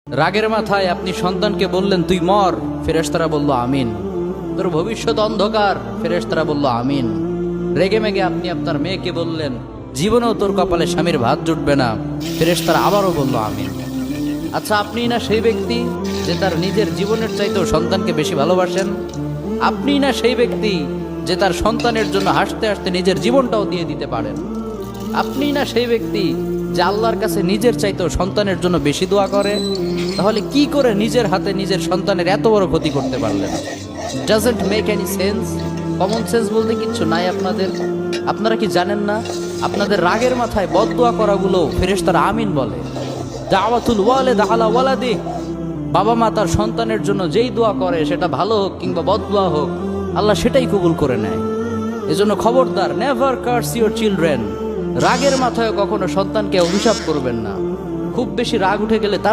রাগের মাথায় আপনি সন্তানকে বললেন তুই মর, ফেরেশতারা বলল আমিন। তোর ভবিষ্যৎ অন্ধকার, ফেরেশতারা বলল আমিন। রেগে মেগে আপনি আপনার মেয়েকে বললেন জীবনেও তোর কপালে স্বামীর ভাত জুটবে না, ফেরেশতারা আবারও বলল আমিন। আচ্ছা, আপনিই না সেই ব্যক্তি যে তার নিজের জীবনের চাইতেও সন্তানকে বেশি ভালোবাসেন? আপনিই না সেই ব্যক্তি যে তার সন্তানের জন্য হাসতে হাসতে নিজের জীবনটাও দিয়ে দিতে পারেন? আপনিই না সেই ব্যক্তি যে আল্লাহর কাছে নিজের চাইতেও সন্তানের জন্য বেশি দোয়া করে? তাহলে কি করে নিজের হাতে নিজের সন্তানের এত বড় ক্ষতি করতে পারলেন? Doesn't make any sense. Common sense বলতে কিচ্ছু নাই আপনাদের? আপনারা কি জানেন না আপনাদের রাগের মাথায় বদদোয়া করাগুলো ফেরেশতারা আমিন বলে? দাওয়াতুল ওয়ালিদ আলা ওয়ালাদি, বাবা মা তার সন্তানের জন্য যেই দোয়া করে সেটা ভালো হোক কিংবা বদদোয়া হোক, আল্লাহ সেটাই কবুল করে নেয়। এজন্য খবরদার, নেভার কার্স ইউর চিলড্রেন। রাগের মাথায় কখনো সন্তানকে অভিশাপ করবেন না। খুব বেশি রাগ উঠে গেলে তার